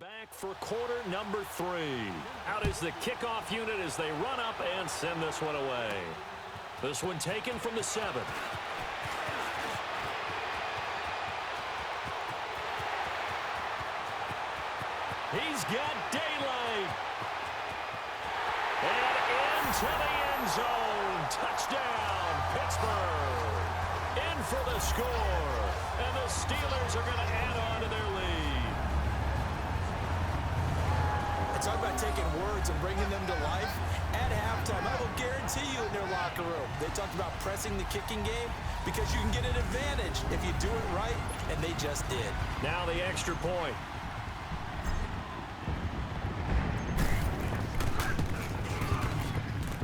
back for quarter number 3. Out is the kickoff unit as they run up and send this one away. This one taken from the 7. He's got daylight. And into the end zone. Touchdown, Pittsburgh. In for the score. And the Steelers are going to add on to their lead. Talk about taking words and bringing them to life. At halftime, I will guarantee you in their locker room, they talked about pressing the kicking game because you can get an advantage if you do it right, and they just did. Now the extra point.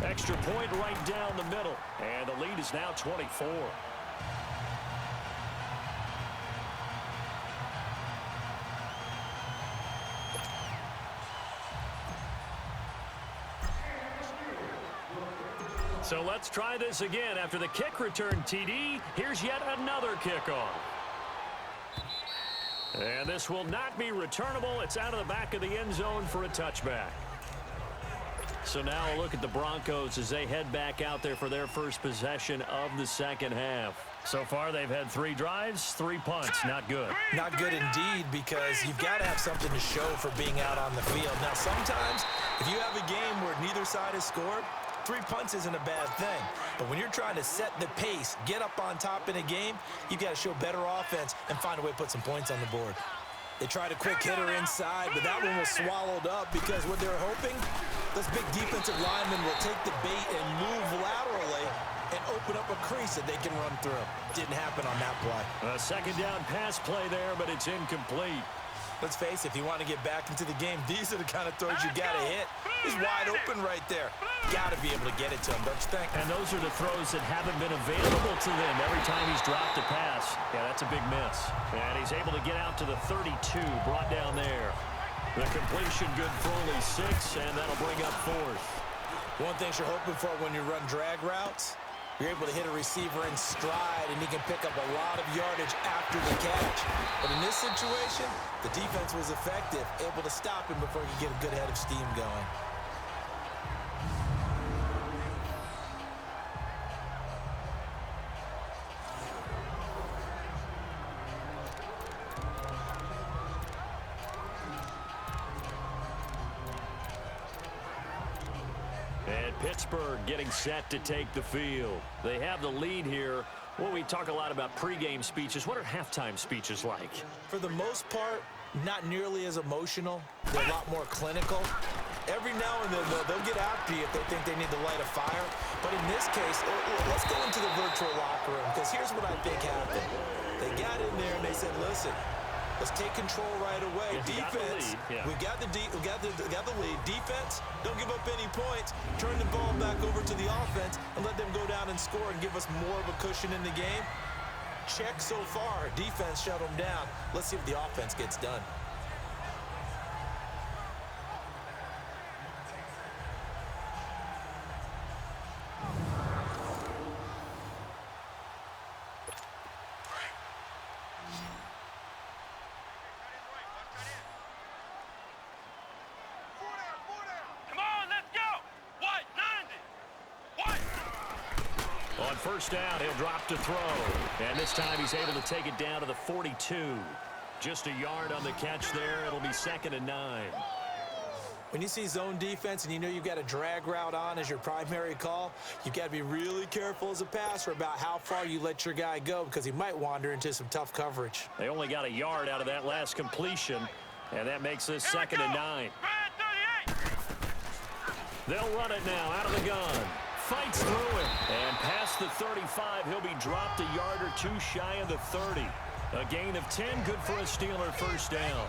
Extra point right down the middle, and the lead is now 24. So let's try this again. After the kick return TD, here's yet another kickoff. And this will not be returnable. It's out of the back of the end zone for a touchback. So now a look at the Broncos as they head back out there for their first possession of the second half. So far, they've had 3 drives, 3 punts. Not good. Not good indeed, because you've got to have something to show for being out on the field. Now, sometimes, if you have a game where neither side has scored, 3 punts isn't a bad thing. But when you're trying to set the pace, get up on top in a game, you've got to show better offense and find a way to put some points on the board. They tried a quick hitter inside, but that one was swallowed up because what they were hoping, those big defensive linemen will take the bait and move laterally and open up a crease that they can run through. Didn't happen on that play. A second down pass play there, but it's incomplete. Let's face it, if you want to get back into the game, these are the kind of throws you got to hit. He's wide open right there. Got to be able to get it to him, don't you think? And those are the throws that haven't been available to them every time he's dropped a pass. Yeah, that's a big miss. And he's able to get out to the 32, brought down there. The completion good for only 6, and that'll bring up 4th. One thing you're hoping for when you run drag routes, you're able to hit a receiver in stride, and he can pick up a lot of yardage after the catch. But in this situation, the defense was effective, able to stop him before he could get a good head of steam going. Pittsburgh getting set to take the field. They have the lead here. Well, we talk a lot about pregame speeches. What are halftime speeches like? For the most part, not nearly as emotional. They're a lot more clinical. Every now and then, they'll get after you if they think they need to light a fire. But in this case, let's go into the virtual locker room, because here's what I think happened. They got in there and they said, listen, let's take control right away. Defense, we got the lead. Defense, don't give up any points. Turn the ball back over to the offense and let them go down and score and give us more of a cushion in the game. Check so far. Defense shut them down. Let's see if the offense gets done. First down, he'll drop to throw. And this time he's able to take it down to the 42. Just a yard on the catch there. It'll be 2nd and 9. When you see zone defense and you know you've got a drag route on as your primary call, you've got to be really careful as a passer about how far you let your guy go, because he might wander into some tough coverage. They only got a yard out of that last completion, and that makes this 2nd and 9. They'll run it now out of the gun. Fights through it, and past the 35, he'll be dropped a yard or 2 shy of the 30. A gain of 10, good for a Steeler first down.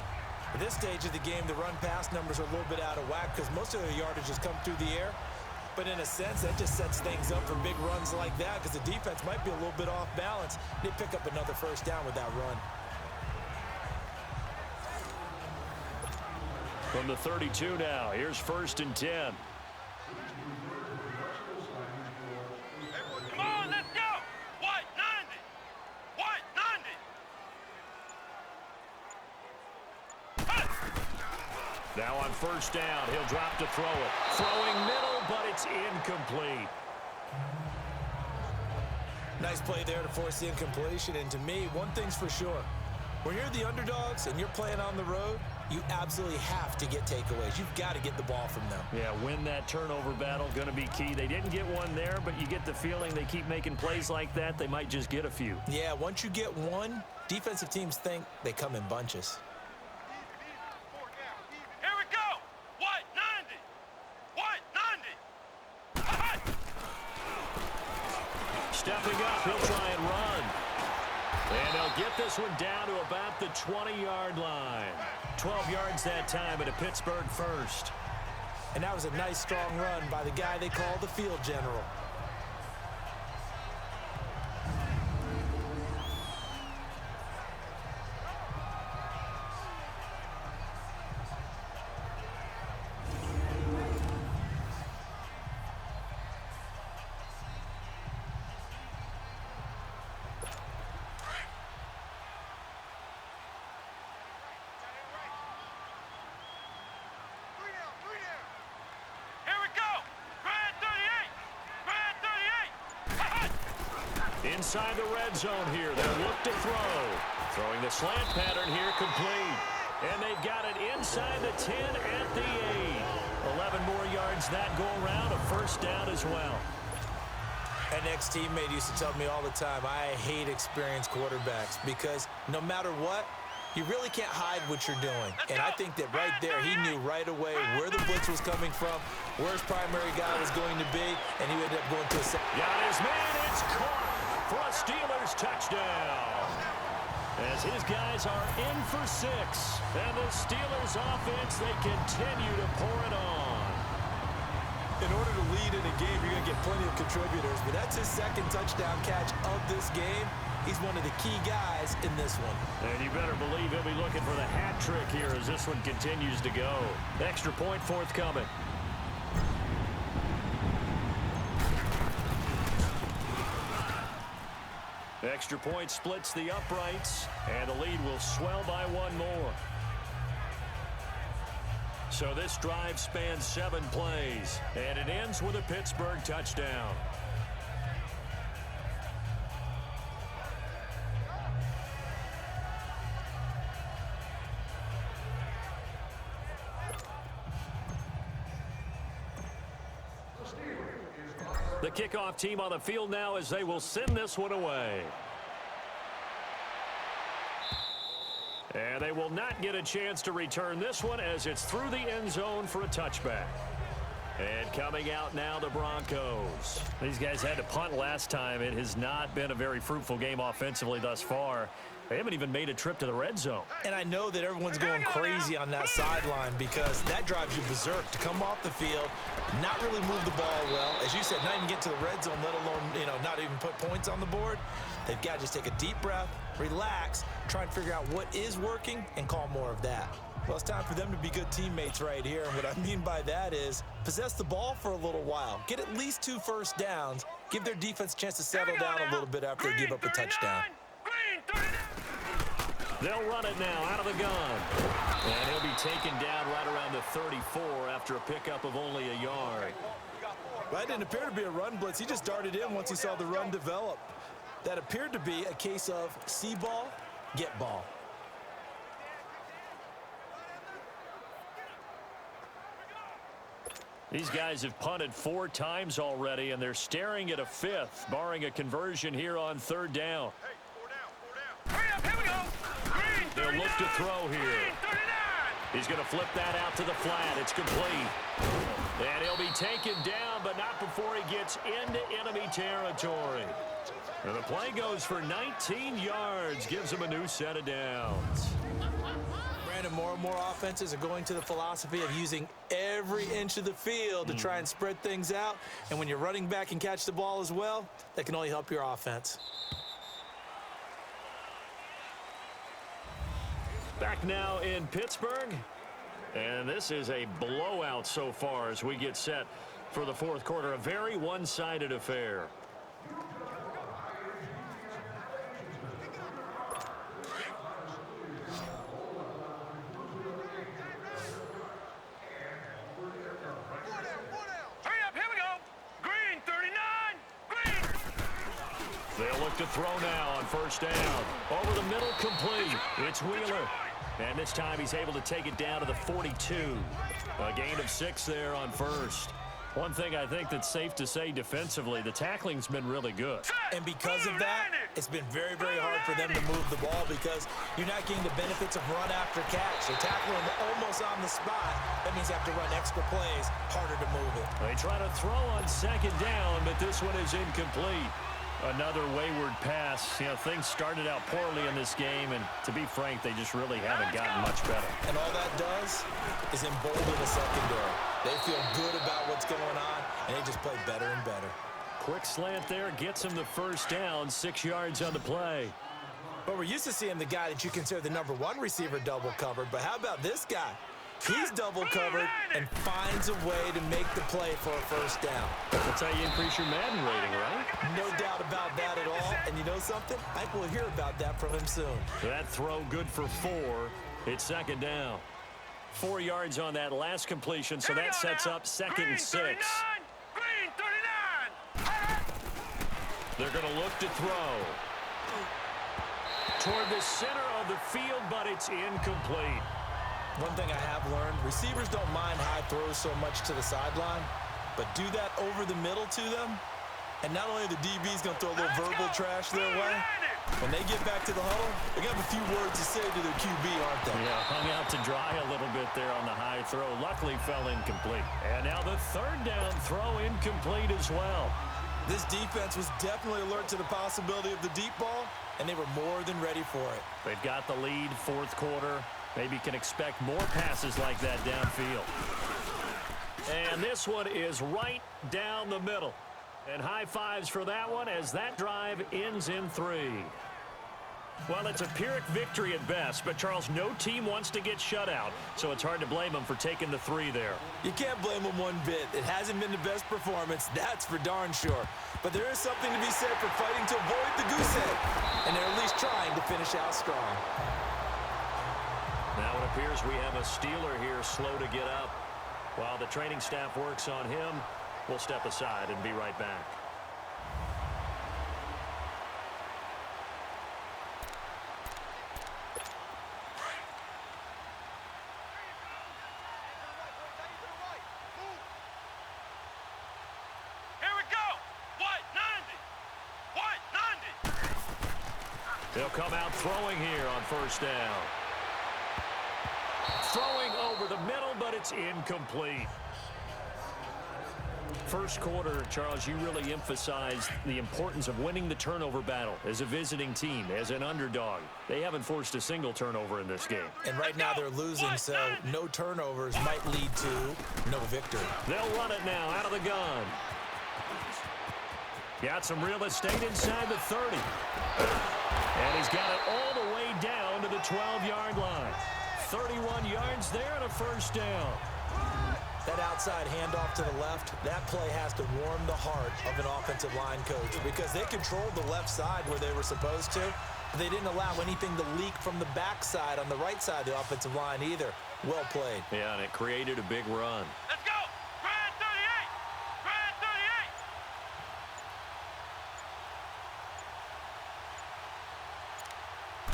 At this stage of the game, the run-pass numbers are a little bit out of whack because most of the yardage has come through the air. But in a sense, that just sets things up for big runs like that, because the defense might be a little bit off balance. They pick up another first down with that run. From the 32 now, here's 1st and 10. Now on first down, he'll drop to throw it. Throwing middle, but it's incomplete. Nice play there to force the incompletion. And to me, one thing's for sure. When you're the underdogs and you're playing on the road, you absolutely have to get takeaways. You've got to get the ball from them. Yeah, win that turnover battle, going to be key. They didn't get one there, but you get the feeling they keep making plays like that, they might just get a few. Yeah, once you get one, defensive teams think they come in bunches. Here we go. What? 90. What? 90. Stepping up, he'll try and run. And they'll get this one down to about the 20-yard line. 12 yards that time at a Pittsburgh first. And that was a nice, strong run by the guy they call the field general. Inside the red zone here, they'll look to throw. Throwing the slant pattern here, complete. And they've got it inside the 10 at the 8. 11 more yards that go around, a first down as well. An ex-teammate used to tell me all the time, I hate experienced quarterbacks because no matter what, you really can't hide what you're doing. And I think that right there, he knew right away where the blitz was coming from, where his primary guy was going to be, and he ended up going to a set. Got his man, it's caught for a Steelers touchdown. As his guys are in for 6. And the Steelers offense, they continue to pour it on. In order to lead in a game, you're going to get plenty of contributors, but that's his second touchdown catch of this game. He's one of the key guys in this one. And you better believe he'll be looking for the hat trick here as this one continues to go. Extra point forthcoming. Extra point splits the uprights, and the lead will swell by one more. So this drive spans 7 plays, and it ends with a Pittsburgh touchdown. The kickoff team on the field now as they will send this one away. And they will not get a chance to return this one as it's through the end zone for a touchback. And coming out now, the Broncos. These guys had to punt last time. It has not been a very fruitful game offensively thus far. They haven't even made a trip to the red zone. And I know that everyone's going crazy on that sideline because that drives you berserk to come off the field, not really move the ball well. As you said, not even get to the red zone, let alone, not even put points on the board. They've got to just take a deep breath, relax, try and figure out what is working and call more of that. Well, it's time for them to be good teammates right here. And what I mean by that is possess the ball for a little while. Get at least 2 first downs. Give their defense a chance to settle down a little bit after they give up a touchdown. They'll run it now out of the gun. And he'll be taken down right around the 34 after a pickup of only a yard. That didn't appear to be a run blitz. He just darted in once he saw the run develop. That appeared to be a case of see ball, get ball. These guys have punted 4 times already, and they're staring at a 5th, barring a conversion here on 3rd down. Hurry up, here we go. They'll look to throw here. He's going to flip that out to the flat. It's complete. And he'll be taken down, but not before he gets into enemy territory. And the play goes for 19 yards, gives him a new set of downs. Brandon, more and more offenses are going to the philosophy of using every inch of the field to try and spread things out. And when you're running back and catch the ball as well, that can only help your offense. Back now in Pittsburgh. And this is a blowout so far as we get set for the 4th quarter. A very one-sided affair. They'll look to throw now on first down. Over the middle, complete. It's Wheeler. And this time he's able to take it down to the 42. A gain of 6 there on first. One thing I think that's safe to say defensively, the tackling's been really good. And because of that, it's been very, very hard for them to move the ball because you're not getting the benefits of run after catch. They're tackling almost on the spot. That means you have to run extra plays, harder to move it. They try to throw on second down, but this one is incomplete. Another wayward pass. You know, things started out poorly in this game, and to be frank, they just really haven't gotten much better. And all that does is embolden the secondary. They feel good about what's going on, and they just play better and better. Quick slant there gets him the first down, 6 yards on the play. But we're used to seeing the guy that you consider the number 1 receiver double covered, but how about this guy? He's double covered and finds a way to make the play for a first down. That's how you increase your Madden rating, right? No doubt about that at all. And you know something? I think we'll hear about that from him soon. That throw good for 4. It's second down. 4 yards on that last completion, so that sets up second and 6. Green 39. They're going to look to throw. Toward the center of the field, but it's incomplete. One thing I have learned, receivers don't mind high throws so much to the sideline, but do that over the middle to them, and not only are the DBs going to throw a little verbal trash their way, when they get back to the huddle, they're going to have a few words to say to their QB, aren't they? Yeah, hung out to dry a little bit there on the high throw. Luckily fell incomplete. And now the third down throw incomplete as well. This defense was definitely alert to the possibility of the deep ball, and they were more than ready for it. They've got the lead, fourth quarter. Maybe can expect more passes like that downfield. And this one is right down the middle. And high fives for that one as that drive ends in 3. Well, it's a Pyrrhic victory at best, but Charles, no team wants to get shut out, so it's hard to blame them for taking the 3 there. You can't blame them one bit. It hasn't been the best performance, that's for darn sure. But there is something to be said for fighting to avoid the goose egg, and they're at least trying to finish out strong. Now it appears we have a Steeler here slow to get up. While the training staff works on him, we'll step aside and be right back. Here we go. What? 90. What? 90. They'll come out throwing here on first down. Throwing over the middle, but it's incomplete. First quarter, Charles, you really emphasized the importance of winning the turnover battle as a visiting team, as an underdog. They haven't forced a single turnover in this game. And right now they're losing, so no turnovers might lead to no victory. They'll run it now out of the gun. Got some real estate inside the 30. And he's got it all the way down to the 12-yard line. 31 yards there and a first down. That outside handoff to the left, that play has to warm the heart of an offensive line coach because they controlled the left side where they were supposed to. But they didn't allow anything to leak from the backside on the right side of the offensive line either. Well played. Yeah, and it created a big run. Let's go. Grand 38. Grand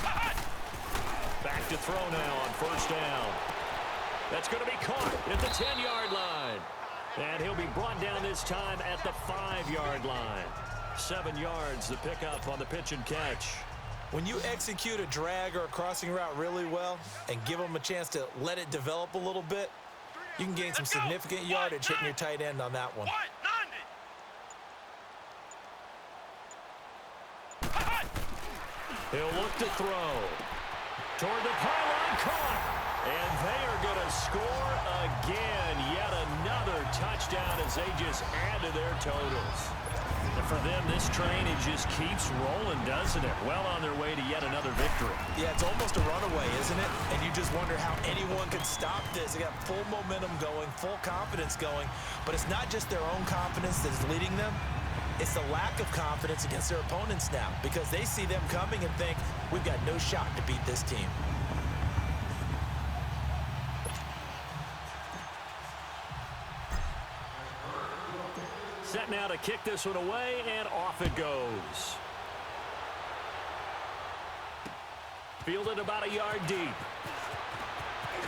38. Back to throw now on first down. That's going to be caught at the 10-yard line. And he'll be brought down this time at the 5-yard line. 7 yards the pickup on the pitch and catch. When you execute a drag or a crossing route really well and give them a chance to let it develop a little bit, you can gain some significant yardage hitting your tight end on that one. What? 90. He'll look to throw. Toward the pylon, caught. And they are going to score again. Yet another touchdown as they just add to their totals. And for them, this train, it just keeps rolling, doesn't it? Well on their way to yet another victory. Yeah, it's almost a runaway, isn't it? And you just wonder how anyone could stop this. They got full momentum going, full confidence going. But it's not just their own confidence that is leading them. It's the lack of confidence against their opponents now because they see them coming and think, we've got no shot to beat this team. Set now to kick this one away, and off it goes. Fielded about a yard deep.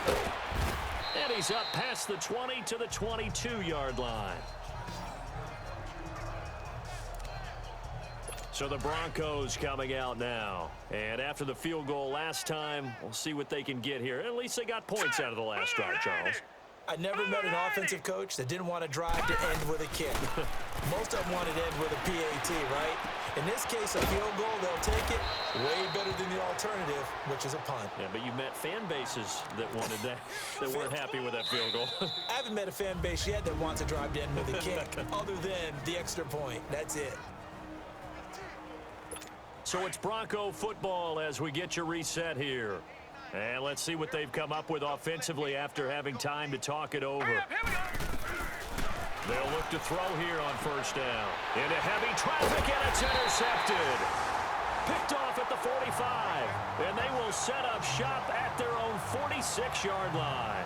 And he's up past the 20 to the 22-yard line. So the Broncos coming out now. And after the field goal last time, we'll see what they can get here. At least they got points out of the last drive, Charles. I never met an offensive coach that didn't want to drive to end with a kick. Most of them wanted to end with a PAT, right? In this case, a field goal, they'll take it way better than the alternative, which is a punt. Yeah, but you met fan bases that wanted that, that weren't happy with that field goal. I haven't met a fan base yet that wants to drive to end with a kick, other than the extra point. That's it. So it's Bronco football as we get your reset here. And let's see what they've come up with offensively after having time to talk it over. They'll look to throw here on first down. Into heavy traffic, and it's intercepted. Picked off at the 45. And they will set up shop at their own 46-yard line.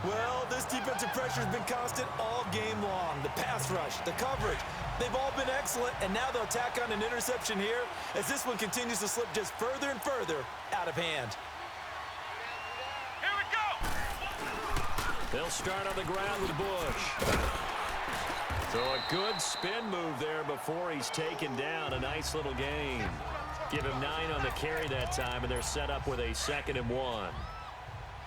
Well, this defensive pressure has been constant all game long. The pass rush, the coverage, they've all been excellent, and now they'll tack on an interception here as this one continues to slip just further and further out of hand. Here we go. They'll start on the ground with Bush. So a good spin move there before he's taken down. A nice little gain. Give him 9 on the carry that time, and they're set up with a 2nd and 1.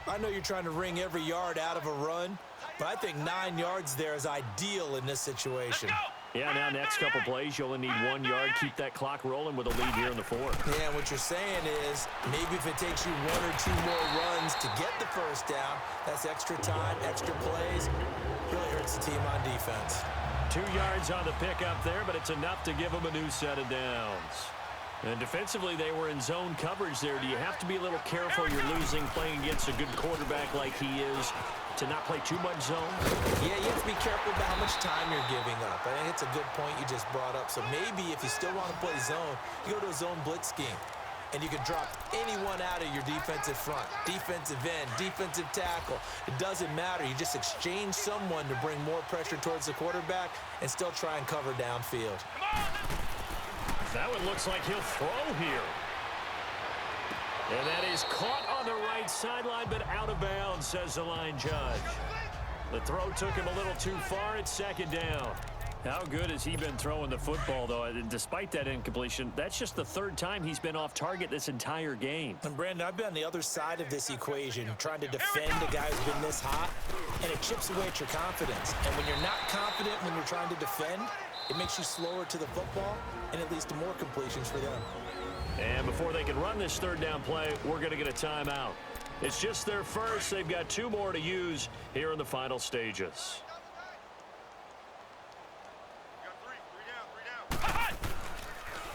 I know you're trying to wring every yard out of a run, but I think 9 yards there is ideal in this situation. Yeah, now next couple plays, you only need 1 yard. Keep that clock rolling with a lead here in the 4th. Yeah, what you're saying is maybe if it takes you 1 or 2 more runs to get the first down, that's extra time, extra plays. Really hurts the team on defense. 2 yards on the pickup there, but it's enough to give them a new set of downs. And defensively, they were in zone coverage there. Do you have to be a little careful? You're losing playing against a good quarterback like he is to not play too much zone? Yeah, you have to be careful about how much time you're giving up. I think it's a good point you just brought up. So maybe if you still want to play zone, you go to a zone blitz scheme. And you can drop anyone out of your defensive front, defensive end, defensive tackle. It doesn't matter. You just exchange someone to bring more pressure towards the quarterback and still try and cover downfield. That one looks like he'll throw here. And that is caught on the right sideline, but out of bounds, says the line judge. The throw took him a little too far. It's 2nd down. How good has he been throwing the football, though? And despite that incompletion, that's just the 3rd time he's been off target this entire game. And, Brandon, I've been on the other side of this equation, trying to defend a guy who's been this hot, and it chips away at your confidence. And when you're not confident when you're trying to defend, it makes you slower to the football, and it leads to more completions for them. And before they can run this 3rd down play, we're going to get a timeout. It's just their first. They've got 2 more to use here in the final stages.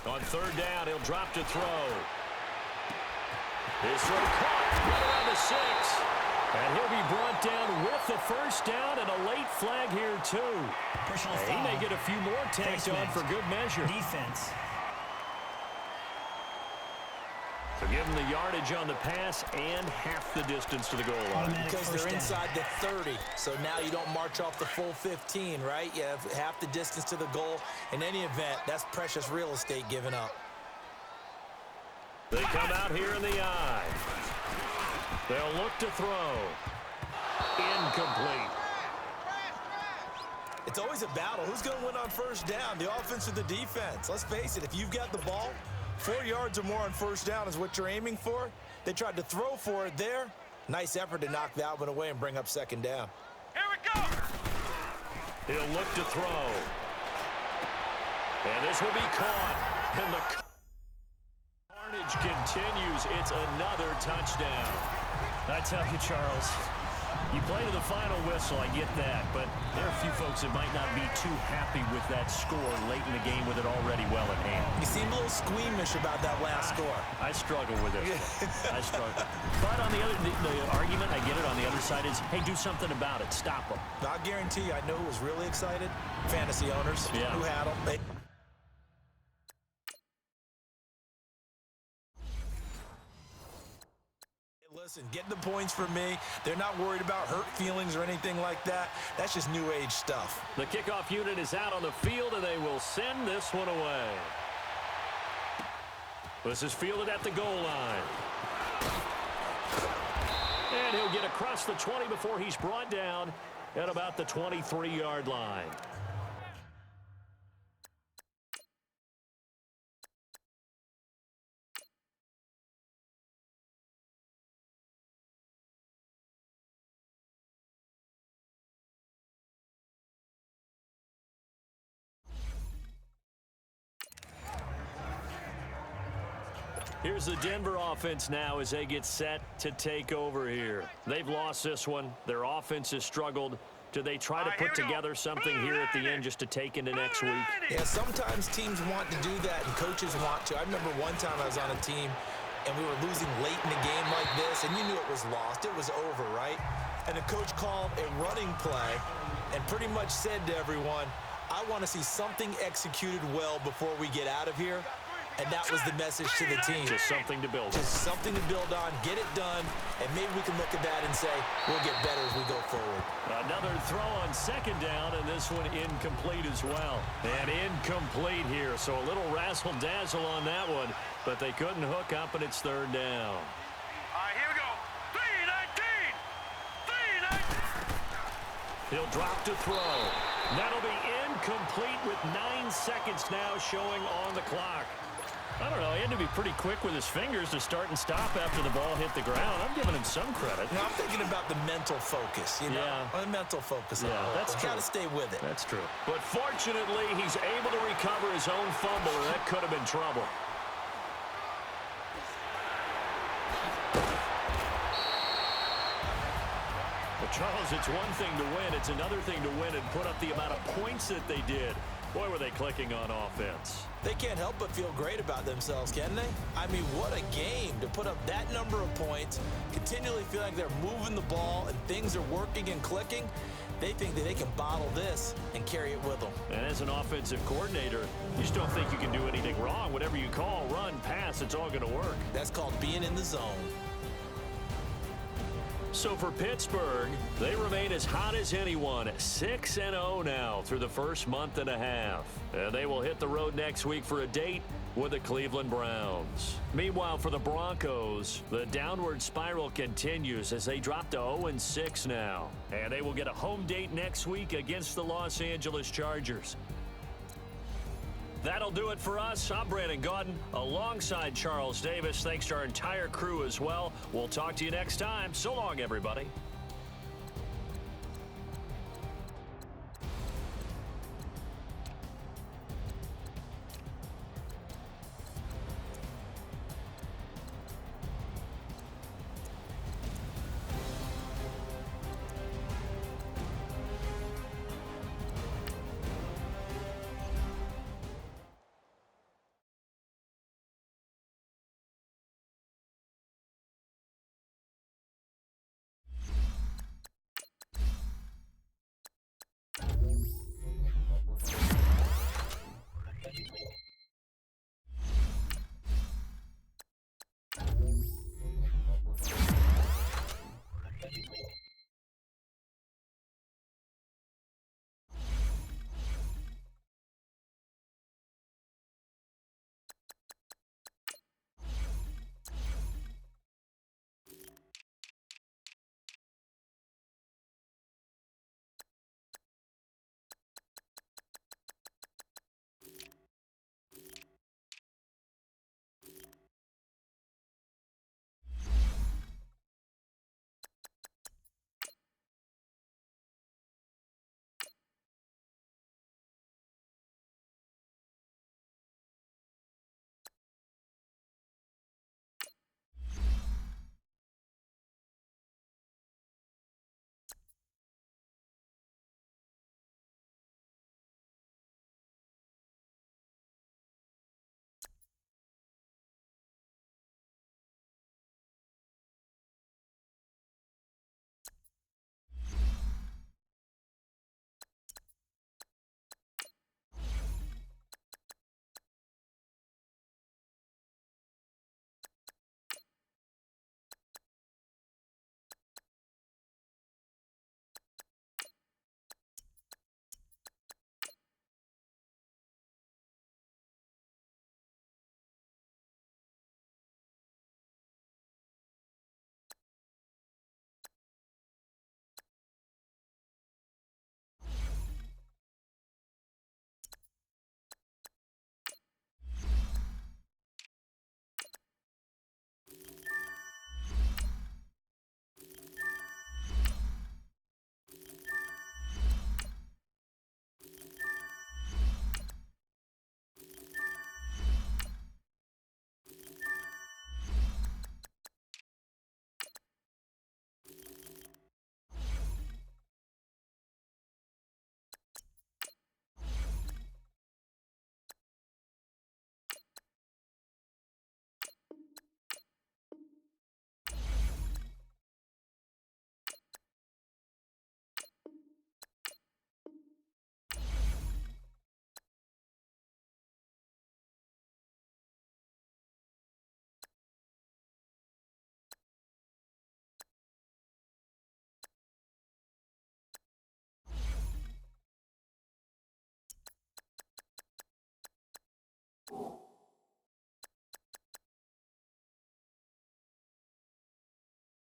On 3rd down, he'll drop to throw. His throw caught right around the 6. And he'll be brought down with the 1st down and a late flag here, too. He may get a few more tacked on for good measure. Defense. So give them the yardage on the pass and half the distance to the goal line. Because they're inside the 30, so now you don't march off the full 15, right? You have half the distance to the goal. In any event, that's precious real estate given up. They come out here in the eye. They'll look to throw. Incomplete. It's always a battle. Who's going to win on 1st down, the offense or the defense? Let's face it, if you've got the ball, 4 yards or more on 1st down is what you're aiming for. They tried to throw for it there. Nice effort to knock that one away and bring up 2nd down. Here we go. He'll look to throw. And this will be caught. And the carnage continues. It's another touchdown. I tell you, Charles, you play to the final whistle, I get that, but there are a few folks that might not be too happy with that score late in the game with it already well in hand. You seem a little squeamish about that last score. I struggle with it. I struggle. But on the other, the argument, I get it, on the other side is, hey, do something about it. Stop them. I guarantee you, I know who was really excited. Fantasy owners who had them. Listen, get the points for me. They're not worried about hurt feelings or anything like that. That's just new age stuff. The kickoff unit is out on the field, and they will send this one away. This is fielded at the goal line. And he'll get across the 20 before he's brought down at about the 23-yard line. Here's the Denver offense now as they get set to take over here. They've lost this one. Their offense has struggled. Do they try to put together something here at the end just to take into next week? Yeah, sometimes teams want to do that and coaches want to. I remember one time I was on a team and we were losing late in a game like this, and you knew it was lost. It was over, right? And the coach called a running play and pretty much said to everyone, I want to see something executed well before we get out of here. And that was the message to the team. Just something to build on. Just something to build on, get it done, and maybe we can look at that and say, we'll get better as we go forward. Another throw on second down, and this one incomplete as well. And incomplete here, so a little razzle-dazzle on that one, but they couldn't hook up, and it's third down. All right, here we go. 3-19. 3-19. He'll drop to throw. That'll be incomplete with 9 seconds now showing on the clock. I don't know, he had to be pretty quick with his fingers to start and stop after the ball hit the ground. I'm giving him some credit. I'm thinking about the mental focus, you know? Yeah. The mental focus. Yeah, that's true. Got to stay with it. That's true. But fortunately, he's able to recover his own fumble, and that could have been trouble. But Charles, it's one thing to win. It's another thing to win and put up the amount of points that they did. Boy, were they clicking on offense. They can't help but feel great about themselves, can they? I mean, what a game to put up that number of points, continually feel like they're moving the ball and things are working and clicking. They think that they can bottle this and carry it with them. And as an offensive coordinator, you just don't think you can do anything wrong. Whatever you call, run, pass, it's all going to work. That's called being in the zone. So for Pittsburgh, they remain as hot as anyone, 6-0 now through the first month and a half. And they will hit the road next week for a date with the Cleveland Browns. Meanwhile, for the Broncos, the downward spiral continues as they drop to 0-6 now. And they will get a home date next week against the Los Angeles Chargers. That'll do it for us. I'm Brandon Gaudin alongside Charles Davis. Thanks to our entire crew as well. We'll talk to you next time. So long, everybody.